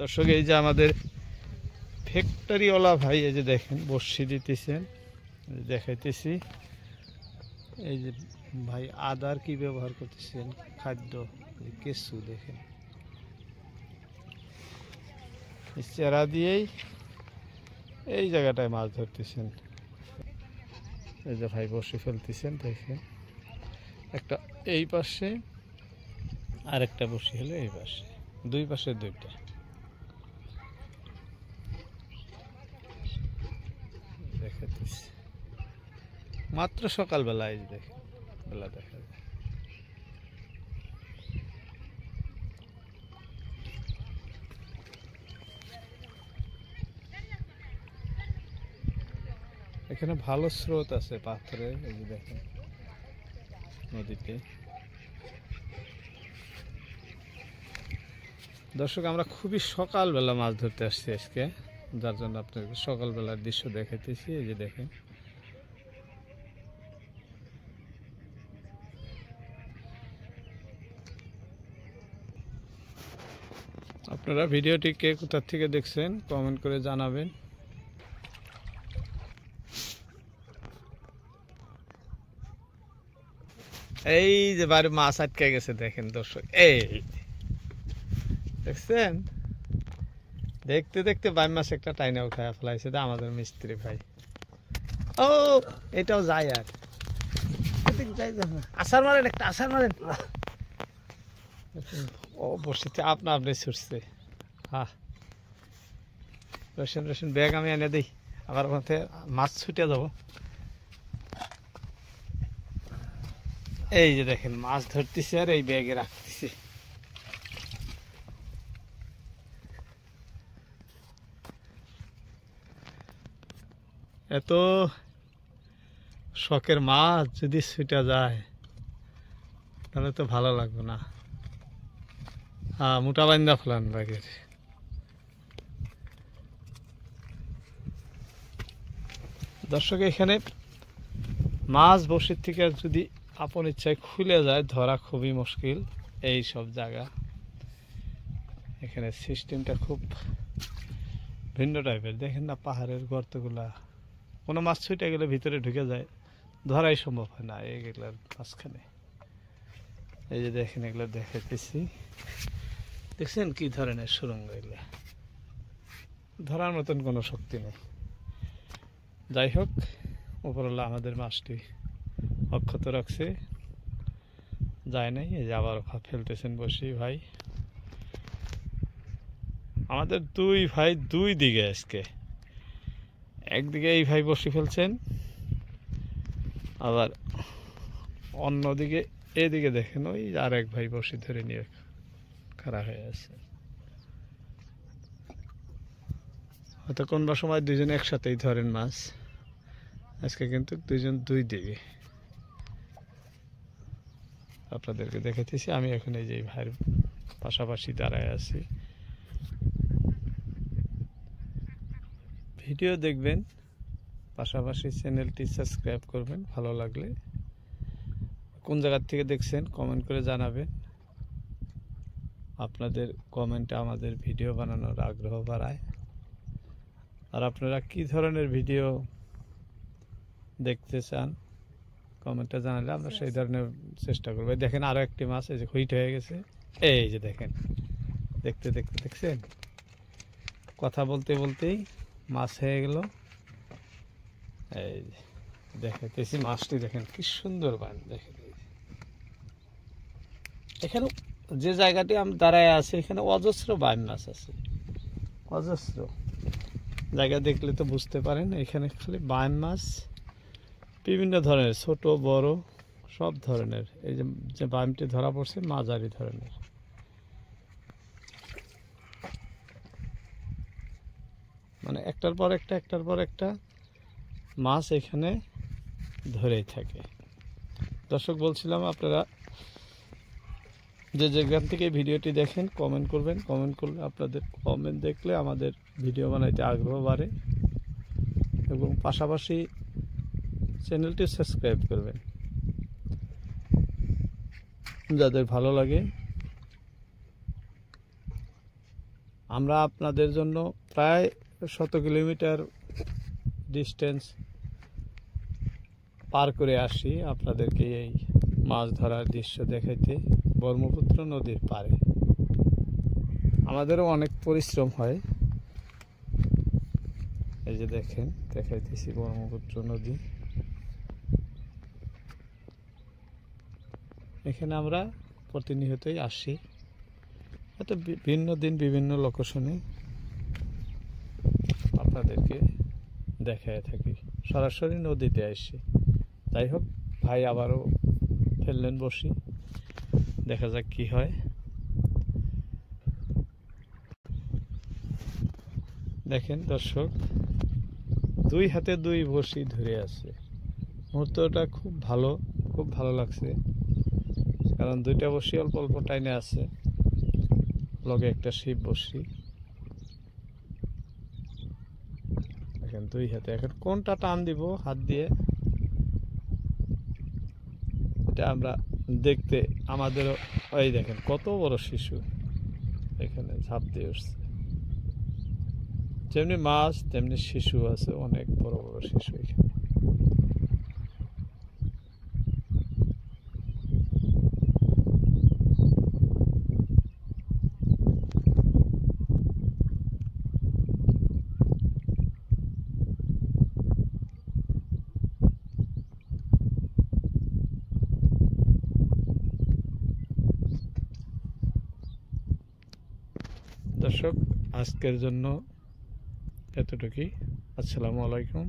দর্শক, এই যে আমাদের ফ্যাক্টরিওয়ালা ভাই, এই যে দেখেন বর্ষি দিতেছেন, দেখাইতেছি। এই যে ভাই আদার কি ব্যবহার করতেছেন, খাদ্য কেঁচু দেখেন, চেরা দিয়েই এই জায়গাটায় মাছ ধরতেছেন। এই যে ভাই বর্ষি ফেলতেছেন, দেখেন একটা এই পাশে আর একটা বর্ষি হলো এই পাশে, দুই পাশে দুইটা। দেখাতেছি মাত্র সকালবেলায়, দেখেন বেলা দেখা যায়। এখানে ভালো স্রোত আছে পাথরে, এই যে দেখেন নদীতে। দর্শক, আমরা খুবই সকালবেলা মাছ ধরতে আসছি আজকে, যার জন্য আপনাকে সকালবেলার দৃশ্য দেখাইতেছি। এই যে দেখেন আপনারা ভিডিওটি কে কোথা থেকে দেখছেন কমেন্ট করে জানাবেন। এই যে বাড়ি মাছ আটকে গেছে, দেখেন দর্শক, এই দেখছেন, দেখতে দেখতে বাই মাছ একটা টাইনা উঠায় ফেলাইছে আমাদের মিস্ত্রি ভাই। ও এটাও যায়, আর আসার মারেন, একটা আসার মারেন। ও বসেছে আপনা আপনি ছুটছে। হ্যাঁ, রসুন রসুন ব্যাগ আমি এনে দিই, আবার মধ্যে মাছ ছুটে যাব। এই যে দেখেন মাছ ধরতেছে আর এই ব্যাগে রাখতেছে। এত শখের মাছ যদি ছুটে যায় তাহলে তো ভালো লাগবে না। হ্যাঁ, মোটা বান্দা ফেলান ব্যাগের। দর্শক, এখানে মাছ বসির থেকে যদি আপন ইচ্ছায় খুলে যায় ধরা খুবই মুশকিল। এই সব জায়গা এখানে সিস্টেমটা খুব ভিন্ন টাইপের। দেখেন না পাহাড়ের গর্তগুলা, কোনো মাছ ছুটে গেলে ভিতরে ঢুকে যায়, ধরাই সম্ভব হয় না এগুলার মাঝখানে। এই যে দেখেন এগুলো দেখাইতেছি, দেখছেন কি ধরনের সুরঙ্গ, এগুলো ধরার মতন কোনো শক্তি নেই। যাই হোক, উপরওয়ালা আমাদের মাছটি অক্ষত রাখছে, যায় নাই। এই যে আবার ফেলতেছেন বসি ভাই। আমাদের দুই ভাই দুই দিকে আজকে, একদিকে এই ভাই বসি ফেলছেন, আবার অন্যদিকে এদিকে দেখেন ওই আর এক ভাই বসি ধরে নিয়ে খাড়া হয়ে আছে। হয়তো কোনবা সময় দুইজন একসাথেই ধরেন মাছ, আজকে কিন্তু দুইজন দুই দিকে। আপনাদেরকে দেখাইতেছি, আমি এখন এই যে ভাইয়ের পাশাপাশি দাঁড়ায় আছি। ভিডিও দেখবেন, পাশাপাশি চ্যানেলটি সাবস্ক্রাইব করবেন। ভালো লাগলে কোন জায়গার থেকে দেখছেন কমেন্ট করে জানাবেন। আপনাদের কমেন্টে আমাদের ভিডিও বানানোর আগ্রহ বাড়ায়। আর আপনারা কি ধরনের ভিডিও দেখতে চান কমেন্টে জানালে আমরা সেই ধরনের চেষ্টা করবো। দেখেন আরো একটি মাছ, এই যে হুইট হয়ে গেছে। এই যে দেখেন, দেখতে দেখতে দেখছেন, কথা বলতে বলতেই মাছ হয়ে গেল। এই দেখাইতেছি মাছটি, দেখেন কি সুন্দর বান। দেখেন এখানে যে জায়গাটি আমি দাঁড়ায় আছি, এখানে অজস্র বাইম মাছ আছে, অজস্র। জায়গা দেখলে তো বুঝতে পারেন, এখানে খালি বাইম মাছ বিভিন্ন ধরনের, ছোট বড় সব ধরনের। এই যে বাইমটি ধরা পড়ছে মাঝারি ধরনের। মানে একটার পর একটা একটার পর একটা মাছ এখানে ধরেই থাকে। দর্শক, বলছিলাম আপনারা যে যেখান থেকে ভিডিওটি দেখেন কমেন্ট করবেন। কমেন্ট করলে, আপনাদের কমেন্ট দেখলে আমাদের ভিডিও বানাইতে আগ্রহ বাড়ে, এবং পাশাপাশি চ্যানেলটি সাবস্ক্রাইব করবেন। যাদের ভালো লাগে আমরা আপনাদের জন্য প্রায় 100 কিলোমিটার ডিস্টেন্স পার করে আসি আপনাদেরকে এই মাছ ধরার দৃশ্য দেখাইতে ব্রহ্মপুত্র নদীর পাড়ে। আমাদেরও অনেক পরিশ্রম হয়। এই যে দেখেন, দেখাইতেছি ব্রহ্মপুত্র নদী। এখানে আমরা প্রতিনিয়তই আসি, হয়তো ভিন্ন দিন বিভিন্ন লোকেশনে আপনাদেরকে দেখায় থাকি, সরাসরি নদীতে আসি। যাই হোক, ভাই আবারও ফেললেন বসি, দেখা যাক কি হয়। দেখেন দর্শক, 2 হাতে 2 বসি ধরে আছে। মুহূর্তটা খুব ভালো লাগছে, কারণ 2টা বসি অল্প অল্প টাইনে আছে, লগে একটা শিব বসি। দেখেন 2 হাতে। এখন কোনটা টান দিব হাত দিয়ে, এটা আমরা দেখতে আমাদেরও। এই দেখেন কত বড় শিশু এখানে ঝাঁপ দিয়ে উঠছে। যেমনি মাছ তেমনি শিশু আছে, অনেক বড় বড় শিশু এখানে। দর্শক, আজকের জন্য এতটুকুই। আসসালামু আলাইকুম,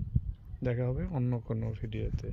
দেখা হবে অন্য কোনো ভিডিওতে।